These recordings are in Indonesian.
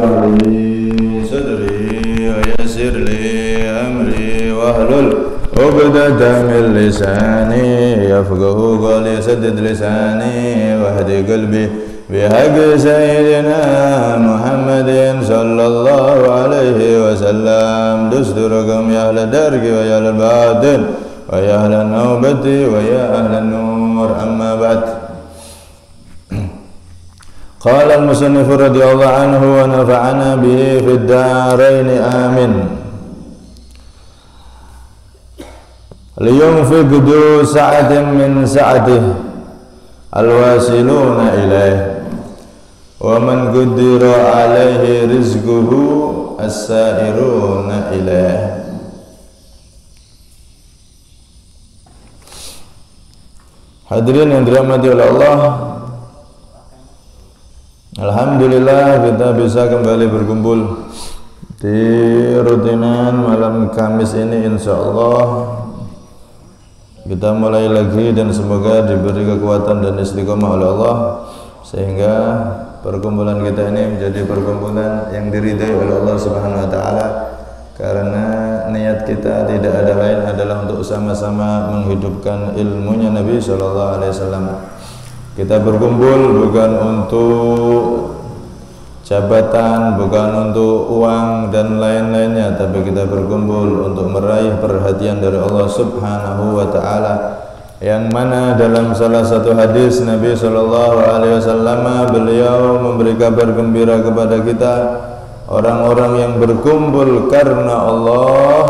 اشرح لي صدري ويسر لي أمري واحلل عقدة من لساني يفقه قولي سدد لساني واهد قلبي بحق سيدنا محمد صلى الله عليه وسلم دستوركم يا أهل الدرك ويا أهل الباطن ويا أهل النوبة ويا أهل النور. أما بعد. قال المصنف رضي الله عنه ونفعنا به في الدارين آمين. لينفق ذو سعة من سعته الواصلون إليه ومن قدر عليه رزقه السائرون إليه. Hadirin yang dirahmati oleh Allah, alhamdulillah kita bisa kembali berkumpul di rutinan malam Kamis ini. Insya Allah kita mulai lagi dan semoga diberi kekuatan dan istiqomah oleh Allah sehingga perkumpulan kita ini menjadi perkumpulan yang diridai oleh Allah Subhanahu wa taala, karena niat kita tidak ada lain adalah untuk sama-sama menghidupkan ilmunya Nabi sallallahu alaihi wasallam. Kita berkumpul bukan untuk jabatan, bukan untuk uang dan lain-lainnya, tapi kita berkumpul untuk meraih perhatian dari Allah Subhanahu wa taala, yang mana dalam salah satu hadis Nabi sallallahu alaihi wasallam beliau memberi kabar gembira kepada kita, orang-orang yang berkumpul karena Allah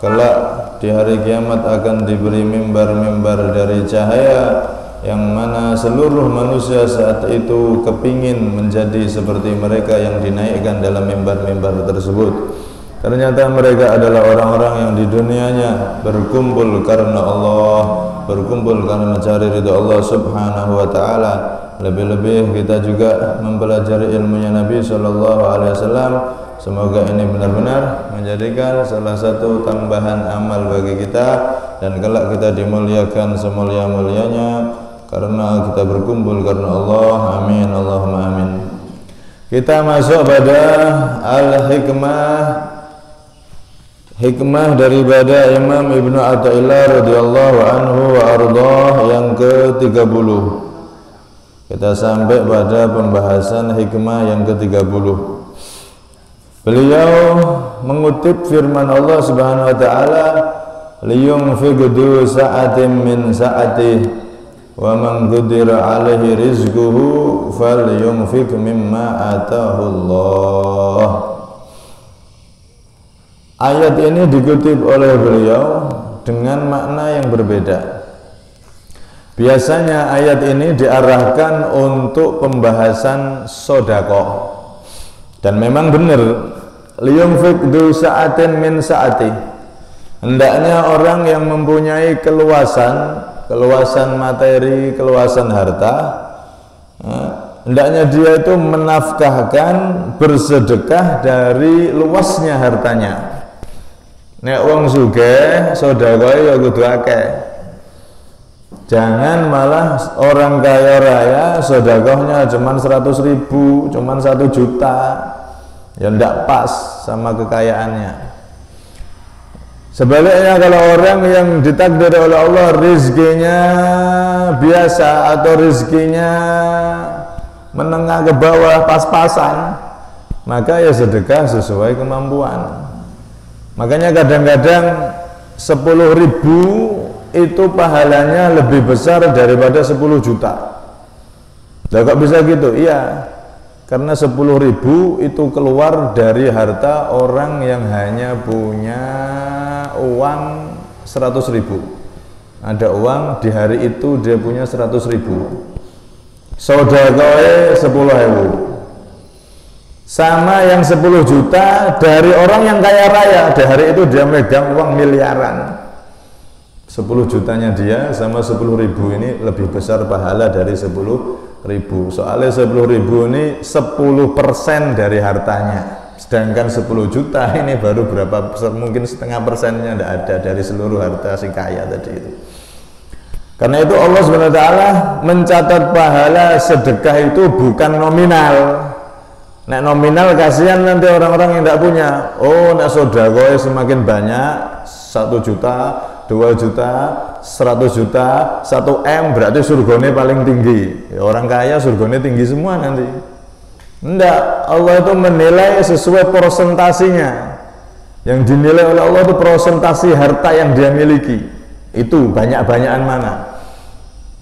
kelak di hari kiamat akan diberi mimbar-mimbar dari cahaya, yang mana seluruh manusia saat itu kepingin menjadi seperti mereka yang dinaikkan dalam mimbar-mimbar tersebut. Ternyata mereka adalah orang-orang yang di dunianya berkumpul karena Allah, berkumpul karena mencari ridha Allah Subhanahu wa taala. Lebih-lebih kita juga mempelajari ilmunya Nabi sallallahu alaihi wasallam. Semoga ini benar-benar menjadikan salah satu tambahan amal bagi kita dan kelak kita dimuliakan semulia-mulianya karena kita berkumpul karena Allah. Amin Allahumma amin. Kita masuk pada hikmah daripada Imam Ibnu Athaillah radhiyallahu anhu wa ardhah yang ke-30. Kita sampai pada pembahasan hikmah yang ke-30. Beliau mengutip firman Allah Subhanahu wa taala, liyunfiq dzu sa'atin min sa'atihi wa man qudira 'alaihi rizquhu falyunfiq mimma ataahu Allah. Ayat ini dikutip oleh beliau dengan makna yang berbeda. Biasanya ayat ini diarahkan untuk pembahasan sedekah. Dan memang benar, liyunfiq dzu sa'atin min sa'ati. Hendaknya orang yang mempunyai keluasan materi, keluasan harta, hendaknya dia itu menafkahkan, bersedekah dari luasnya hartanya. Nek wong sugih sedekahe ya kudu akeh. Jangan malah orang kaya raya sedekahnya cuman 100.000, cuman 1 juta. Ya ndak pas sama kekayaannya. Sebaliknya kalau orang yang ditakdir oleh Allah rizkinya biasa atau rizkinya menengah ke bawah, pas-pasan, maka ya sedekah sesuai kemampuan. Makanya kadang-kadang 10.000 itu pahalanya lebih besar daripada 10 juta. Lah kok bisa gitu? Iya, karena 10.000 itu keluar dari harta orang yang hanya punya uang 100.000. Ada uang di hari itu dia punya 100.000. Sedekah 10.000. Sama yang 10 juta dari orang yang kaya raya, di hari itu dia megang uang miliaran. 10 jutanya dia sama 10.000 ini lebih besar pahala dari 10.000. Soalnya 10.000 ini 10% dari hartanya, sedangkan 10 juta ini baru berapa, mungkin setengah persennya tidak ada dari seluruh harta si kaya tadi itu. Karena itu Allah SWT mencatat pahala sedekah itu bukan nominal, Nek nominal kasihan nanti orang-orang yang tidak punya. Oh, nek sedekah semakin banyak, 1 juta, 2 juta, 100 juta, 1 M berarti surganya paling tinggi. Ya, orang kaya surganya tinggi semua nanti. Enggak, Allah itu menilai sesuai persentasinya. Yang dinilai oleh Allah itu persentasi harta yang dia miliki. Itu banyak-banyakan mana.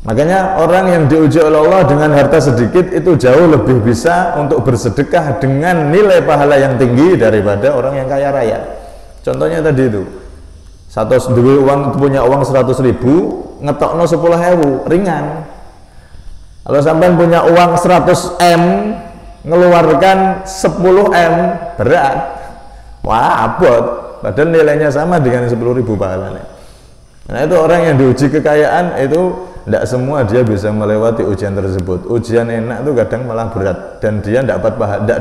Makanya orang yang diuji oleh Allah dengan harta sedikit itu jauh lebih bisa untuk bersedekah dengan nilai pahala yang tinggi daripada orang yang kaya raya. Contohnya tadi itu, punya uang 100.000, ngetokno 10.000, ringan. Kalau sampai punya uang 100 M, ngeluarkan 10 M, berat. Wah, abot. Padahal nilainya sama dengan 10.000 pahalanya. Nah, itu orang yang diuji kekayaan itu tidak semua dia bisa melewati ujian tersebut. Ujian enak itu kadang malah berat dan dia tidak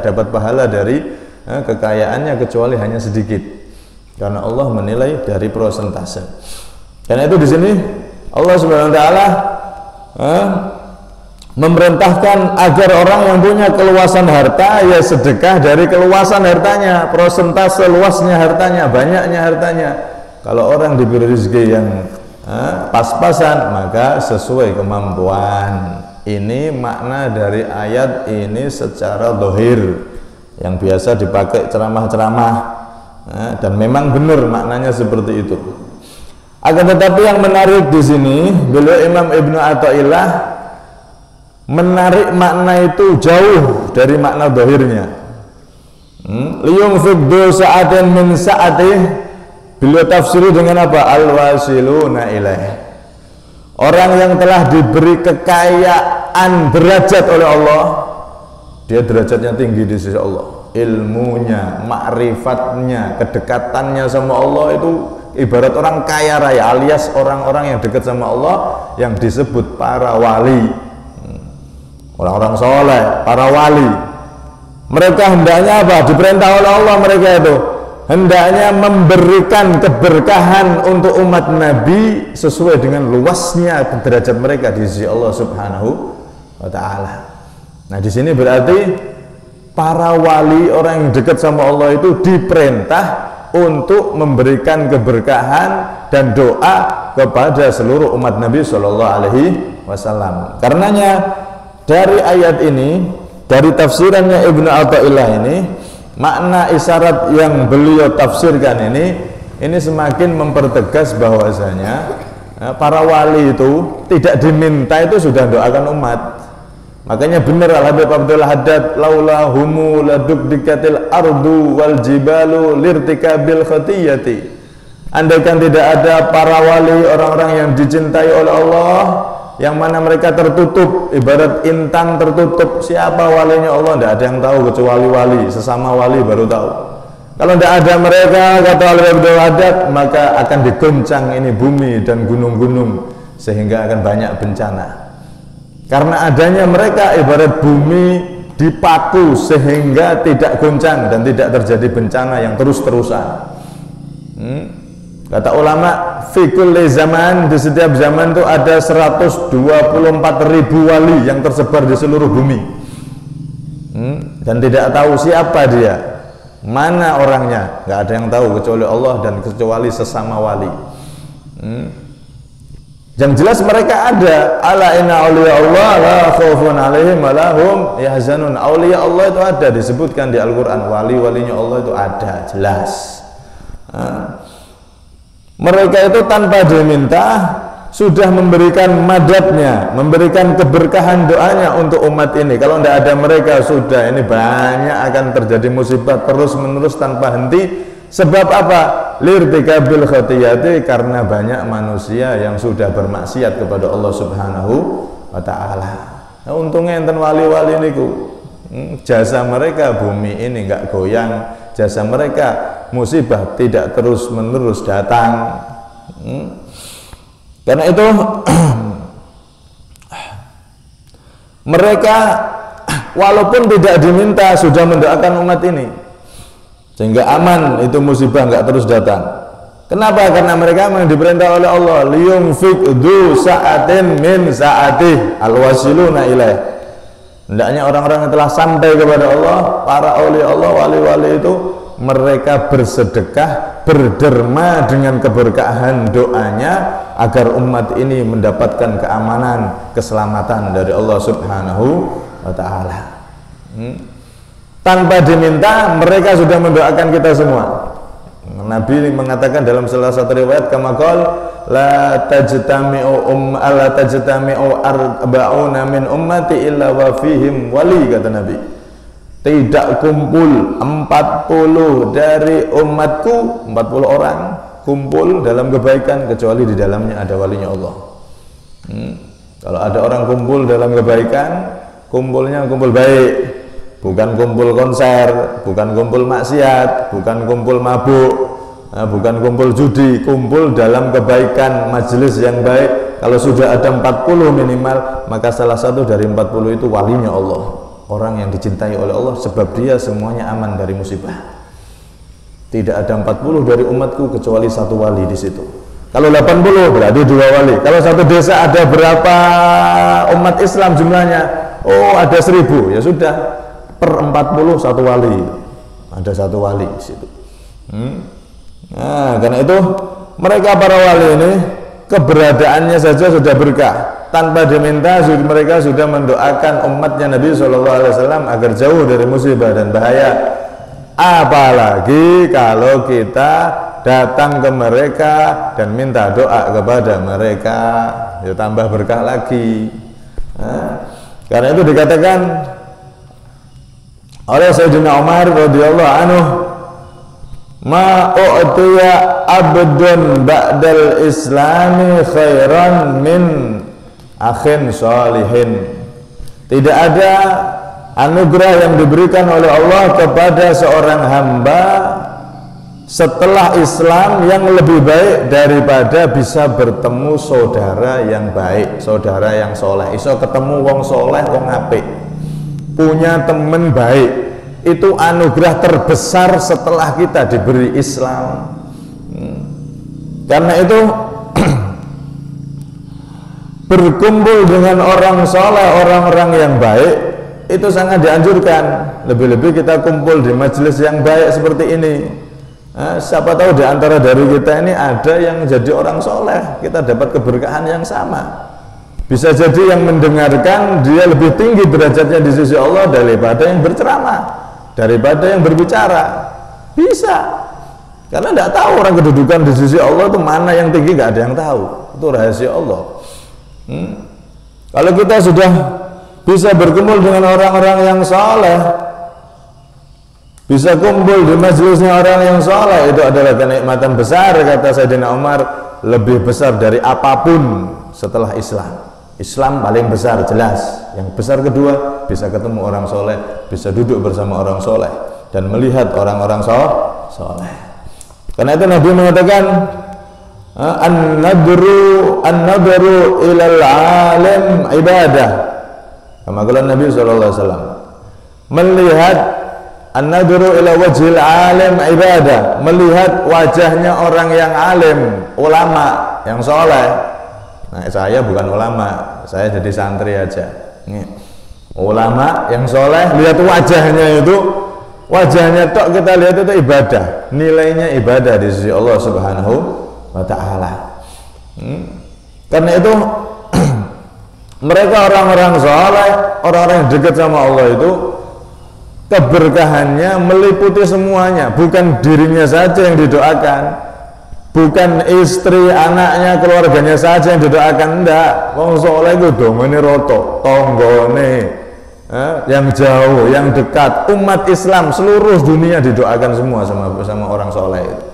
dapat pahala dari kekayaannya kecuali hanya sedikit. Karena Allah menilai dari persentase. Karena itu di sini Allah Subhanahu wa taala memerintahkan agar orang yang punya keluasan harta ya sedekah dari keluasan hartanya, persentase luasnya hartanya, banyaknya hartanya. Kalau orang diberi rezeki yang pas-pasan maka sesuai kemampuan. Ini makna dari ayat ini secara dohir yang biasa dipakai ceramah-ceramah, dan memang benar maknanya seperti itu. Akan tetapi yang menarik di sini, beliau Imam Ibnu Athaillah menarik makna itu jauh dari makna dohirnya. Liyunfiq du sa'atin min sa'atih. Beliau tafsiri dengan apa? Al-wasiluna ilaih. Orang yang telah diberi kekayaan derajat oleh Allah, dia derajatnya tinggi di sisi Allah. Ilmunya, ma'rifatnya, kedekatannya sama Allah itu ibarat orang kaya raya, alias orang-orang yang dekat sama Allah yang disebut para wali. Orang-orang soleh, para wali. Mereka hendaknya apa? Diperintah oleh Allah mereka itu hendaknya memberikan keberkahan untuk umat Nabi sesuai dengan luasnya derajat mereka di sisi Allah Subhanahu wa taala. Nah, di sini berarti para wali, orang yang dekat sama Allah itu diperintah untuk memberikan keberkahan dan doa kepada seluruh umat Nabi Shallallahu alaihi wasallam. Karenanya dari ayat ini, dari tafsirannya Ibnu Athaillah ini, makna isyarat yang beliau tafsirkan ini semakin mempertegas bahwasanya para wali itu tidak diminta itu sudah doakan umat. Makanya benar Al-Habib Abdul Haddad, laula humu ladukdikatil ardu wal jibalu lirtikabil khatiyati. Andaikan tidak ada para wali, orang-orang yang dicintai oleh Allah, yang mana mereka tertutup, ibarat intan tertutup. Siapa walinya Allah? Tidak ada yang tahu kecuali wali, sesama wali baru tahu. Kalau tidak ada mereka, kata Al-Habib Abdul Haddad, maka akan digoncang ini bumi dan gunung-gunung sehingga akan banyak bencana. Karena adanya mereka ibarat bumi dipaku sehingga tidak goncang dan tidak terjadi bencana yang terus-terusan. Kata ulama, fi kulli zaman, di setiap zaman itu ada 124.000 wali yang tersebar di seluruh bumi. Dan tidak tahu siapa dia, mana orangnya, nggak ada yang tahu kecuali Allah dan kecuali sesama wali. Yang jelas mereka ada. Ala inna awliya Allah la khaufun alaihim wa lahum yahzanun. Awliya Allah itu ada, disebutkan di Al-Quran. Wali-walinya Allah itu ada, jelas. Mereka itu tanpa diminta sudah memberikan madadnya, memberikan keberkahan doanya untuk umat ini. Kalau tidak ada mereka sudah ini banyak akan terjadi musibah terus menerus tanpa henti. Sebab apa? Lirtikabil khatiyati, karena banyak manusia yang sudah bermaksiat kepada Allah Subhanahu wa taala. Nah, untungnya enten wali-wali niku, jasa mereka bumi ini enggak goyang, jasa mereka musibah tidak terus menerus datang. Karena itu mereka walaupun tidak diminta sudah mendoakan umat ini sehingga aman, itu musibah enggak terus datang. Kenapa? Karena mereka memang diperintah oleh Allah, liyunfiq du sa'atin min sa'atih, alwasiluna ilaih. Hendaknya orang-orang yang telah sampai kepada Allah, para aulia Allah, wali-wali itu, mereka bersedekah, berderma dengan keberkahan doanya agar umat ini mendapatkan keamanan, keselamatan dari Allah Subhanahu wa ta'ala. Tanpa diminta, mereka sudah mendoakan kita semua. Nabi mengatakan dalam salah satu riwayat, kama qala la tajtami'u arba'una min ummati illa wa fihim wali, kata Nabi. Tidak kumpul 40 dari umatku, 40 orang kumpul dalam kebaikan kecuali di dalamnya ada walinya Allah. Kalau ada orang kumpul dalam kebaikan, kumpulnya kumpul baik, bukan kumpul konser, bukan kumpul maksiat, bukan kumpul mabuk, bukan kumpul judi, kumpul dalam kebaikan, majelis yang baik. Kalau sudah ada 40 minimal, maka salah satu dari 40 itu walinya Allah, orang yang dicintai oleh Allah, sebab dia semuanya aman dari musibah. Tidak ada 40 dari umatku kecuali satu wali di situ. Kalau 80 berarti 2 wali. Kalau satu desa ada berapa umat Islam jumlahnya? Oh, ada 1000, ya sudah, per 40 satu wali, ada satu wali di situ. Nah, karena itu mereka para wali ini keberadaannya saja sudah berkah, tanpa diminta mereka sudah mendoakan umatnya Nabi SAW agar jauh dari musibah dan bahaya. Apalagi kalau kita datang ke mereka dan minta doa kepada mereka, ya tambah berkah lagi. Nah, karena itu dikatakan oleh Sayyidina Umar radhiyallahu anhu, ma u'tiya abdun ba'dal islami khairan min akhin salihin. Tidak ada anugerah yang diberikan oleh Allah kepada seorang hamba setelah Islam yang lebih baik daripada bisa bertemu saudara yang baik, saudara yang soleh. Iso ketemu wong soleh, wong apik, punya teman baik, itu anugerah terbesar setelah kita diberi Islam. Karena itu berkumpul dengan orang soleh, orang-orang yang baik, itu sangat dianjurkan. Lebih-lebih kita kumpul di majelis yang baik seperti ini. Nah, siapa tahu di antara dari kita ini ada yang jadi orang soleh, kita dapat keberkahan yang sama. Bisa jadi yang mendengarkan dia lebih tinggi derajatnya di sisi Allah daripada yang berceramah, daripada yang berbicara. Bisa, karena tidak tahu orang kedudukan di sisi Allah itu mana yang tinggi, nggak ada yang tahu. Itu rahasia Allah. Kalau kita sudah bisa berkumpul dengan orang-orang yang soleh, bisa kumpul di majelisnya orang yang soleh, itu adalah kenikmatan besar, kata Sayyidina Umar, lebih besar dari apapun setelah Islam. Islam paling besar, jelas. Yang besar kedua, bisa ketemu orang soleh, bisa duduk bersama orang soleh dan melihat orang-orang soleh. Karena itu Nabi mengatakan, an-nadru ilal alim ibadah. Kama qala Nabi SAW, melihat an-nadru ila wajhil alim ibadah, melihat wajahnya orang yang alim, ulama yang soleh. Nah, saya bukan ulama, saya jadi santri aja. Ulama yang soleh, lihat wajahnya itu, wajahnya tok kita lihat itu ibadah, nilainya ibadah di sisi Allah Subhanahu wa ta'ala. Karena itu mereka orang-orang soleh, orang-orang yang dekat sama Allah itu keberkahannya meliputi semuanya, bukan dirinya saja yang didoakan, bukan istri, anaknya, keluarganya saja yang didoakan. Enggak, wong soleh itu domene roto, tonggone, yang jauh, yang dekat, umat Islam seluruh dunia didoakan semua sama orang soleh itu.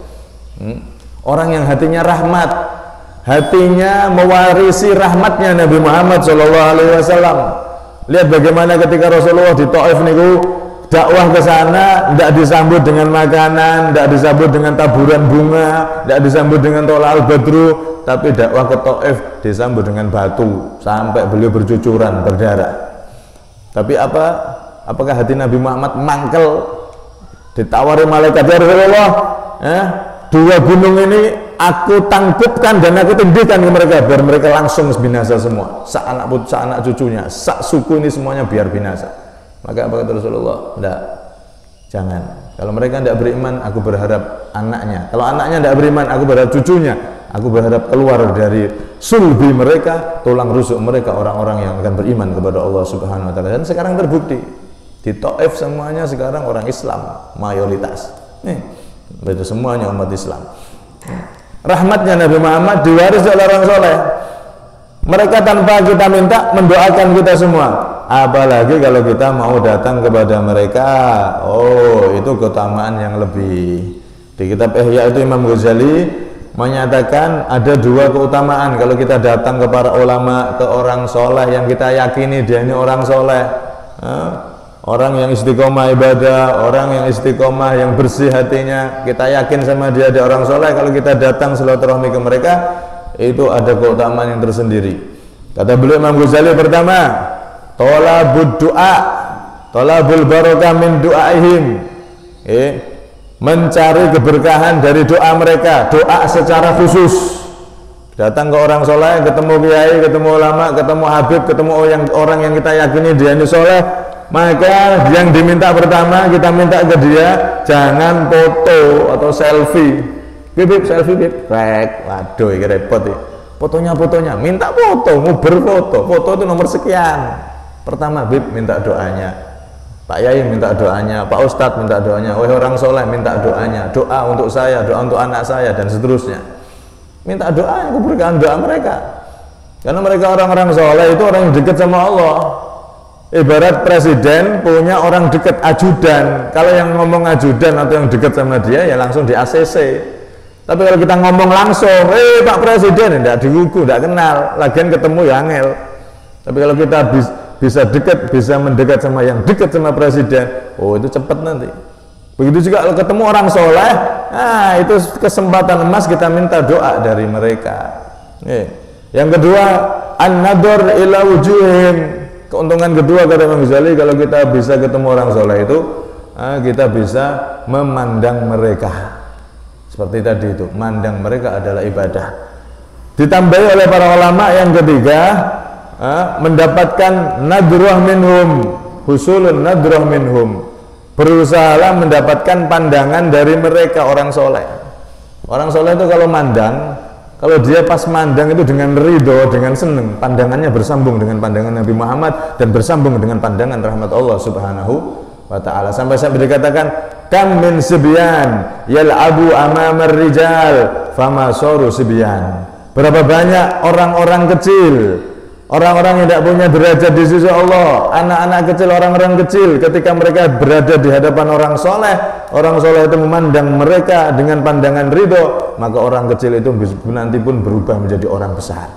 Orang yang hatinya rahmat, hatinya mewarisi rahmatnya Nabi Muhammad SAW. Lihat bagaimana ketika Rasulullah di Taif niku dakwah ke sana, tidak disambut dengan makanan, tidak disambut dengan taburan bunga, tidak disambut dengan tolak al-badru, tapi dakwah ke Taif disambut dengan batu sampai beliau bercucuran berdarah. Tapi apakah hati Nabi Muhammad mangkel? Ditawari malaikat, ya Rasulullah, 2 gunung ini aku tangkupkan dan aku tindihkan ke mereka biar mereka langsung binasa semua, sak anak cucunya, sak suku ini semuanya biar binasa. Maka apa kata Rasulullah? Enggak, jangan. Kalau mereka tidak beriman, aku berharap anaknya. Kalau anaknya tidak beriman, aku berharap cucunya. Aku berharap keluar dari sulbi mereka, tulang rusuk mereka, orang-orang yang akan beriman kepada Allah Subhanahu wa taala. Dan sekarang terbukti di Taif semuanya sekarang orang Islam mayoritas. Nih, itu semuanya umat Islam. Rahmatnya Nabi Muhammad diwarisi oleh orang soleh. Mereka tanpa kita minta mendoakan kita semua. Apalagi kalau kita mau datang kepada mereka, oh itu keutamaan yang lebih. Di kitab Ihya itu Imam Ghazali menyatakan ada dua keutamaan kalau kita datang ke para ulama, ke orang soleh yang kita yakini dia ini orang soleh, orang yang istiqomah ibadah, orang yang istiqomah yang bersih hatinya, kita yakin sama dia orang soleh. Kalau kita datang silaturahmi ke mereka, itu ada keutamaan yang tersendiri. Kata beliau Imam Ghazali, pertama, tolabud du'a, tolabul barakah min du'aihim, mencari keberkahan dari doa mereka, doa secara khusus. Datang ke orang soleh, ketemu kiai, ketemu ulama, ketemu habib, ketemu orang yang kita yakini dia ini soleh, maka yang diminta pertama kita minta ke dia, jangan foto atau selfie. Bib, selfie bib, rek, waduh ini repot ya. Fotonya, minta foto, mau berfoto, foto itu nomor sekian. Pertama bib minta doanya, Pak Yai minta doanya, Pak Ustadz minta doanya, wahai orang soleh minta doanya, doa untuk saya, doa untuk anak saya, dan seterusnya. Minta doa, aku berikan doa mereka, karena mereka orang-orang soleh itu orang yang dekat sama Allah. Ibarat presiden punya orang dekat ajudan, kalau yang ngomong ajudan atau yang dekat sama dia ya langsung di ACC. Tapi kalau kita ngomong langsung, Pak Presiden, tidak digugu, tidak kenal, lagian ketemu ya angel. Tapi kalau kita bisa dekat, bisa mendekat sama yang dekat sama presiden, oh itu cepat nanti. Begitu juga kalau ketemu orang soleh, nah itu kesempatan emas kita minta doa dari mereka. Yang kedua, an-nadhar ila wujuhim. Keuntungan kedua kata Imam Ghazali, kalau kita bisa ketemu orang soleh itu, kita bisa memandang mereka. Seperti tadi itu, mandang mereka adalah ibadah. Ditambahi oleh para ulama yang ketiga, mendapatkan nadrah minhum, husulun nadrah minhum, berusaha mendapatkan pandangan dari mereka orang soleh. Orang soleh itu kalau mandang, kalau dia pas mandang itu dengan ridho, dengan senang, pandangannya bersambung dengan pandangan Nabi Muhammad dan bersambung dengan pandangan rahmat Allah Subhanahu wa ta'ala. Sampai dikatakan, kam min sibyan yal'abu amamar rijal fama soru sibyan. Berapa banyak orang-orang kecil, orang-orang yang tidak punya derajat di sisi Allah, anak-anak kecil, orang-orang kecil, ketika mereka berada di hadapan orang soleh itu memandang mereka dengan pandangan ridho, maka orang kecil itu nanti pun berubah menjadi orang besar.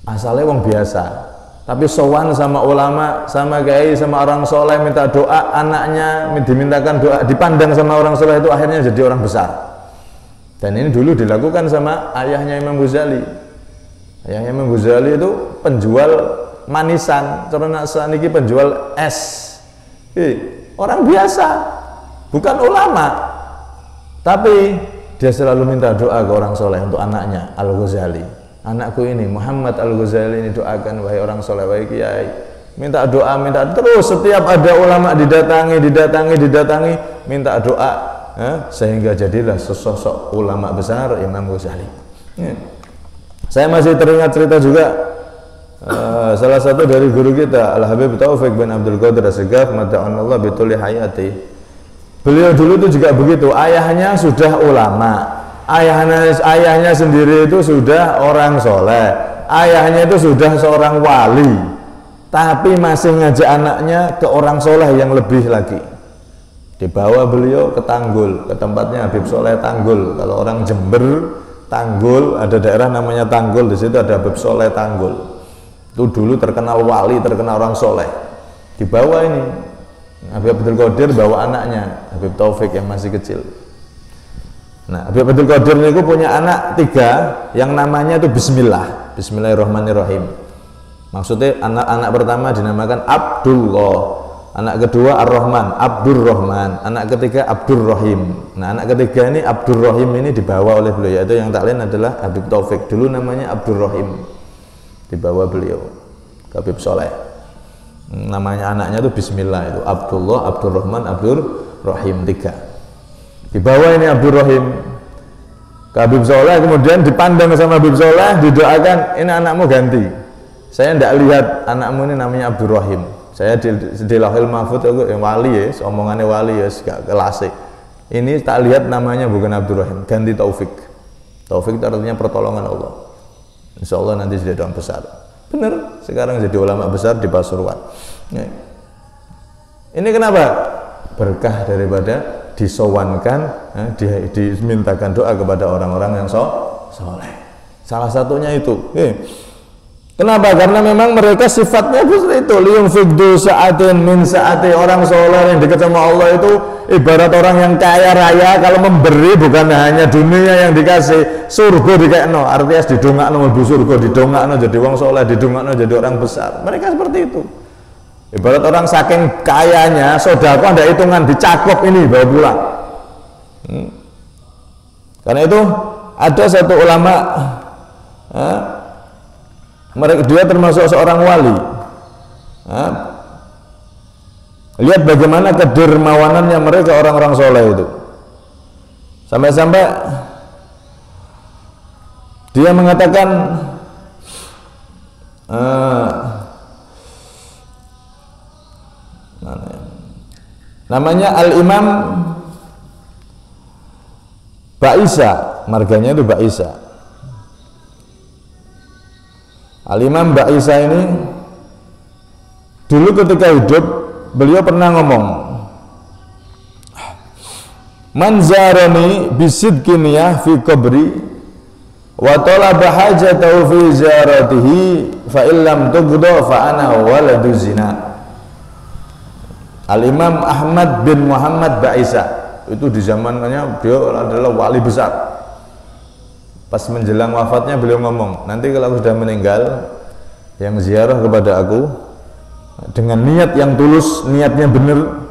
Asalnya wong biasa, tapi sowan sama ulama, sama kiai, sama orang soleh minta doa, anaknya dimintakan doa, dipandang sama orang soleh itu akhirnya jadi orang besar. Dan ini dulu dilakukan sama ayahnya Imam Ghazali. Ayahnya Imam Ghazali itu penjual manisan, karena saat ini penjual es. Orang biasa, bukan ulama, tapi dia selalu minta doa ke orang soleh untuk anaknya Al-Ghazali. Anakku ini Muhammad Al-Ghazali ini doakan, wahai orang soleh, wahai kiai, minta doa, minta terus. Setiap ada ulama didatangi, minta doa, sehingga jadilah sesosok ulama besar Imam Ghazali. Saya masih teringat cerita juga salah satu dari guru kita Al Habib Taufik bin Abdul Qadir As-Segaf mata'anallah bituli hayati. Beliau dulu itu juga begitu, ayahnya sudah ulama, ayahnya sendiri itu sudah orang soleh, ayahnya itu sudah seorang wali, tapi masih ngajak anaknya ke orang soleh yang lebih lagi. Dibawa beliau ke Tanggul, ke tempatnya Habib Soleh Tanggul. Kalau orang Jember, Tanggul, ada daerah namanya Tanggul, di situ ada Habib Soleh Tanggul. Itu dulu terkenal wali, terkenal orang soleh. Dibawa ini Habib Abdul Qadir bawa anaknya Habib Taufik yang masih kecil. Nah, Habib Abdul Qadir itu punya anak 3 yang namanya itu Bismillah, Bismillahirrahmanirrahim. Maksudnya anak-anak pertama dinamakan Abdullah, anak kedua Ar-Rahman, Abdurrahman, anak ketiga Abdurrahim. Nah, anak ketiga ini Abdurrahim ini dibawa oleh beliau, yaitu yang tak lain adalah Habib Taufik. Dulu namanya Abdurrahim, dibawa beliau ke Habib Soleh. Namanya anaknya itu Bismillah, itu Abdullah, Abdurrahman, Abdurrahim, 3. Dibawa ini Abdurrahim ke Habib Soleh, kemudian dipandang sama Habib Soleh, didoakan, ini anakmu ganti. Saya tidak lihat anakmu ini namanya Abdurrahim. Saya di Lauhil Mahfuz aku wali ya, omongannya wali ya, gak kelas. Ini tak lihat namanya bukan Abdurrahim, ganti Taufik. Taufik itu artinya pertolongan Allah. Insya Allah nanti jadi orang besar. Bener, sekarang jadi ulama besar di Pasuruan. Ini kenapa? Berkah daripada disowankan, dimintakan doa kepada orang-orang yang soleh. Salah satunya itu. Kenapa? Karena memang mereka sifatnya seperti itu. Liyunfikdu sa'atin min sa'ati. Orang soleh yang dekat sama Allah itu ibarat orang yang kaya raya. Kalau memberi bukan hanya dunia yang dikasih, surga dikasih. Artinya didongakno mlebu surga, didongakno jadi orang soleh, didongakno jadi orang besar. Mereka seperti itu. Ibarat orang saking kayanya, sodako ada hitungan, dicakup ini bawa pulang. Karena itu ada satu ulama, dia termasuk seorang wali. Lihat bagaimana kedermawanannya mereka orang-orang soleh itu. Sampai-sampai dia mengatakan, namanya Al-Imam Ba'isa, marganya itu Ba'isa. Al-Imam Ba'isa ini dulu ketika hidup beliau pernah ngomong, man zarani bisidqin fi qabri wa talaba hajatahu fi ziyaratihi fa illam tughda fa ana waladu zina. Al-Imam Ahmad bin Muhammad Ba'isa itu di zamannya beliau adalah wali besar. Pas menjelang wafatnya beliau ngomong, nanti kalau aku sudah meninggal, yang ziarah kepada aku dengan niat yang tulus, niatnya benar,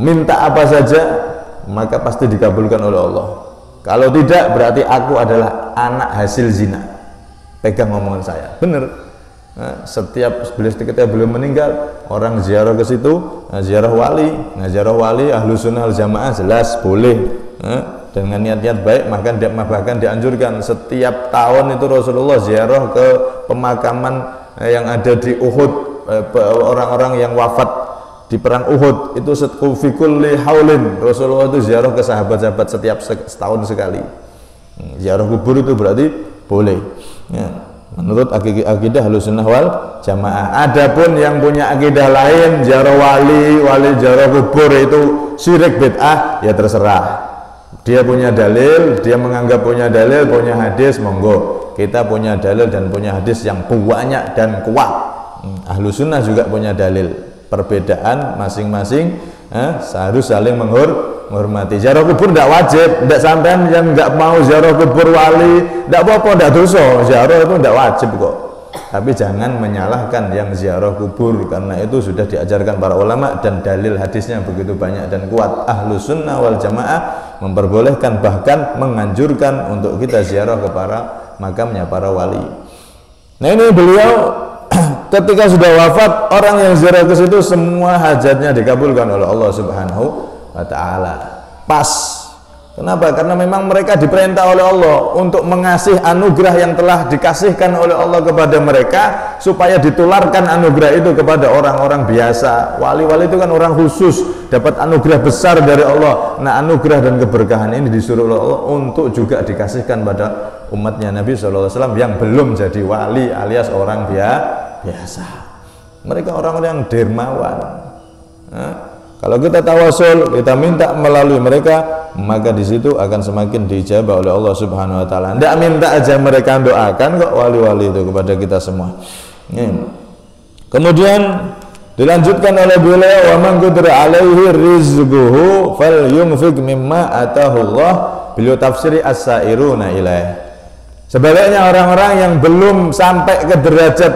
minta apa saja, maka pasti dikabulkan oleh Allah. Kalau tidak, berarti aku adalah anak hasil zina. Pegang omongan saya, benar. Nah, setiap ketika beliau meninggal, orang ziarah ke situ, ziarah wali, ahlu sunnah al jamaah jelas boleh. Dengan niat-niat baik, bahkan dianjurkan setiap tahun itu Rasulullah ziarah ke pemakaman yang ada di Uhud, orang-orang yang wafat di perang Uhud itu fi kulli haulin. Rasulullah itu ziarah ke sahabat-sahabat setiap setahun sekali. Ziarah kubur itu berarti boleh. Menurut akidah Ahlussunnah wal Jamaah. Adapun yang punya akidah lain, ziarah wali, ziarah kubur itu syirik bid'ah, ya terserah. Dia punya dalil, dia menganggap punya dalil, punya hadis, monggo. Kita punya dalil dan punya hadis yang banyak dan kuat. Ahlussunnah juga punya dalil. Perbedaan masing-masing harus saling menghormati. Ziarah kubur tidak wajib, tidak sampean yang nggak mau ziarah kubur wali, tidak apa-apa, tidak dosa. Ziarah itu tidak wajib kok. Tapi jangan menyalahkan yang ziarah kubur, karena itu sudah diajarkan para ulama dan dalil hadisnya begitu banyak dan kuat. Ahlussunnah wal Jamaah memperbolehkan, bahkan menganjurkan untuk kita ziarah ke makamnya para wali. Nah, ini beliau ketika sudah wafat, orang yang ziarah ke situ semua hajatnya dikabulkan oleh Allah Subhanahu wa taala. Pas. Kenapa? Karena memang mereka diperintah oleh Allah untuk mengasih anugerah yang telah dikasihkan oleh Allah kepada mereka, supaya ditularkan anugerah itu kepada orang-orang biasa. Wali-wali itu kan orang khusus, dapat anugerah besar dari Allah. Nah, anugerah dan keberkahan ini disuruh oleh Allah untuk juga dikasihkan pada umatnya Nabi SAW yang belum jadi wali alias orang biasa. Mereka orang-orang yang dermawan. Kalau kita tawasul, kita minta melalui mereka, maka di situ akan semakin dijabah oleh Allah Subhanahu wa taala. Tidak minta aja mereka doakan kok wali-wali itu kepada kita semua. Kemudian dilanjutkan oleh beliau, wa man qadara alaihi rizquhu falyunfiq mimma atahu Allah. Beliau tafsiri as-sairuna ilaih. Sebaliknya orang-orang yang belum sampai ke derajat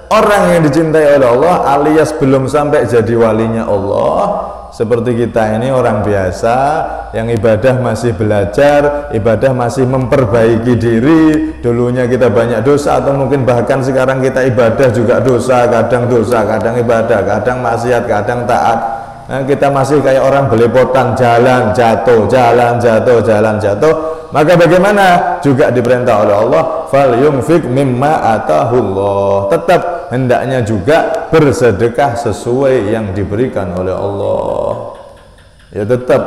orang yang dicintai oleh Allah alias belum sampai jadi walinya Allah. Seperti kita ini orang biasa yang ibadah masih belajar, ibadah masih memperbaiki diri. Dulunya kita banyak dosa, atau mungkin bahkan sekarang kita ibadah juga dosa, kadang ibadah, kadang maksiat, kadang taat. Nah, kita masih kayak orang belepotan, jalan jatuh. Maka bagaimana? Juga diperintah oleh Allah, fal yunfik mimma atahullah. Tetap hendaknya juga bersedekah sesuai yang diberikan oleh Allah. Ya tetap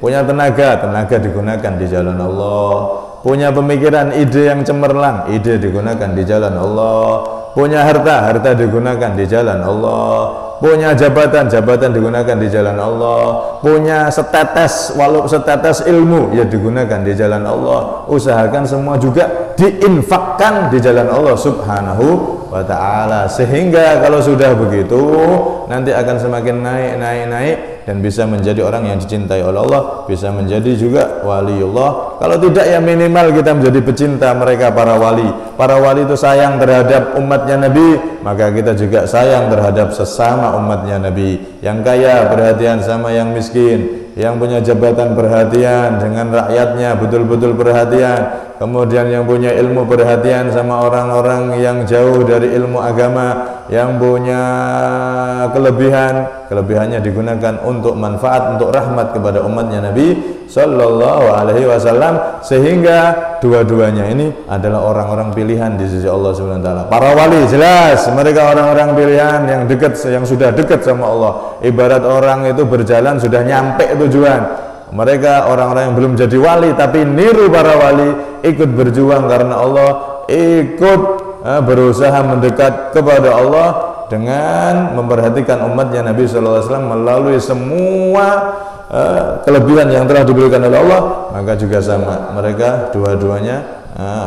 punya tenaga digunakan di jalan Allah. Punya pemikiran, ide yang cemerlang, ide digunakan di jalan Allah. Punya harta digunakan di jalan Allah. Punya jabatan digunakan di jalan Allah. Punya setetes, walau setetes ilmu, ya digunakan di jalan Allah. Usahakan semua juga diinfakkan di jalan Allah subhanahu wa ta'ala. Sehingga kalau sudah begitu, nanti akan semakin naik dan bisa menjadi orang yang dicintai oleh Allah, bisa menjadi juga waliullah. Kalau tidak, ya minimal kita menjadi pecinta mereka, para wali. Para wali itu sayang terhadap umatnya Nabi, maka kita juga sayang terhadap sesama umatnya Nabi. Yang kaya perhatian sama yang miskin, yang punya jabatan perhatian dengan rakyatnya, betul-betul perhatian. Kemudian yang punya ilmu perhatian sama orang-orang yang jauh dari ilmu agama, yang punya kelebihannya digunakan untuk manfaat, untuk rahmat kepada umatnya Nabi Sallallahu Alaihi Wasallam. Sehingga dua-duanya ini adalah orang-orang pilihan di sisi Allah Subhanahu Wa Taala. Para wali jelas mereka orang-orang pilihan yang dekat, yang sudah dekat sama Allah. Ibarat orang itu berjalan sudah nyampe tujuan. Mereka orang-orang yang belum jadi wali tapi niru para wali, ikut berjuang karena Allah, ikut berusaha mendekat kepada Allah dengan memperhatikan umatnya Nabi SAW melalui semua kelebihan yang telah diberikan oleh Allah. Maka juga sama, mereka dua-duanya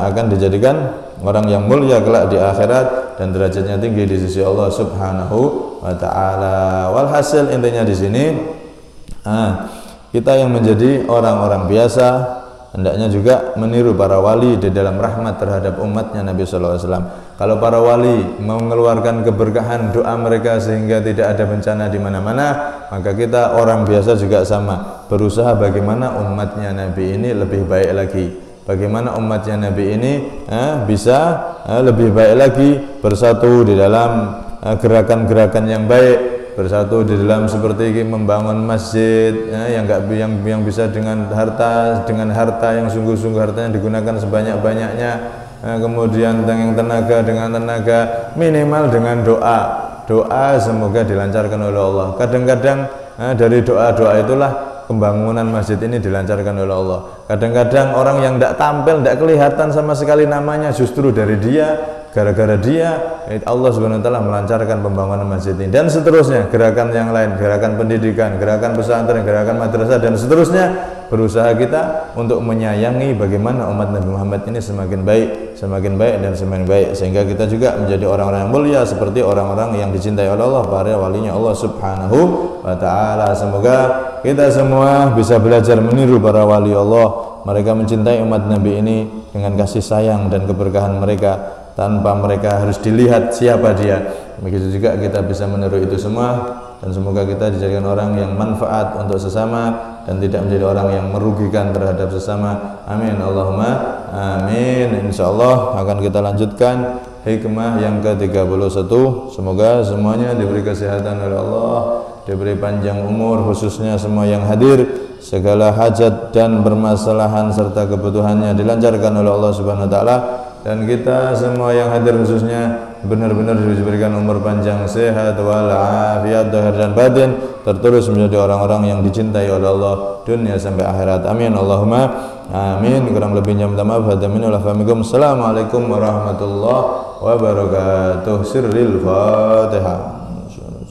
akan dijadikan orang yang mulia kelak di akhirat dan derajatnya tinggi di sisi Allah Subhanahu wa ta'ala. Walhasil intinya di sini, kita yang menjadi orang-orang biasa hendaknya juga meniru para wali di dalam rahmat terhadap umatnya Nabi SAW. Kalau para wali mengeluarkan keberkahan doa mereka sehingga tidak ada bencana di mana-mana, maka kita orang biasa juga sama, berusaha bagaimana umatnya Nabi ini lebih baik lagi, bagaimana umatnya Nabi ini bisa lebih baik lagi, bersatu di dalam gerakan-gerakan yang baik, bersatu di dalam seperti membangun masjid yang bisa dengan harta yang sungguh-sungguh, hartanya digunakan sebanyak-banyaknya, kemudian dengan tenaga minimal dengan doa semoga dilancarkan oleh Allah. Kadang-kadang dari doa itulah pembangunan masjid ini dilancarkan oleh Allah. Kadang-kadang orang yang tidak tampil, tidak kelihatan sama sekali namanya, justru dari dia, gara-gara dia Allah Subhanahu wa ta'ala melancarkan pembangunan masjid ini, dan seterusnya, gerakan yang lain, gerakan pendidikan, gerakan pesantren, gerakan madrasah, dan seterusnya. Berusaha kita untuk menyayangi bagaimana umat Nabi Muhammad ini semakin baik dan semakin baik, sehingga kita juga menjadi orang-orang yang mulia seperti orang-orang yang dicintai oleh Allah, para walinya Allah Subhanahu wa ta'ala. Semoga kita semua bisa belajar meniru para wali Allah. Mereka mencintai umat Nabi ini dengan kasih sayang dan keberkahan mereka, tanpa mereka harus dilihat siapa dia. Begitu juga kita bisa meniru itu semua, dan semoga kita dijadikan orang yang manfaat untuk sesama dan tidak menjadi orang yang merugikan terhadap sesama. Amin Allahumma amin. Insyaallah akan kita lanjutkan hikmah yang ke-31. Semoga semuanya diberi kesehatan oleh Allah, diberi panjang umur, khususnya semua yang hadir, segala hajat dan permasalahan serta kebutuhannya dilancarkan oleh Allah Subhanahu wa ta'ala. Dan kita semua yang hadir khususnya benar-benar diberikan umur panjang, sehat walafiat zahir dan batin, terterus menjadi orang-orang yang dicintai oleh Allah dunia sampai akhirat. Amin Allahumma amin. Kurang lebihnya minta maaf. Assalamualaikum warahmatullahi wabarakatuh. Sirril Fatihah.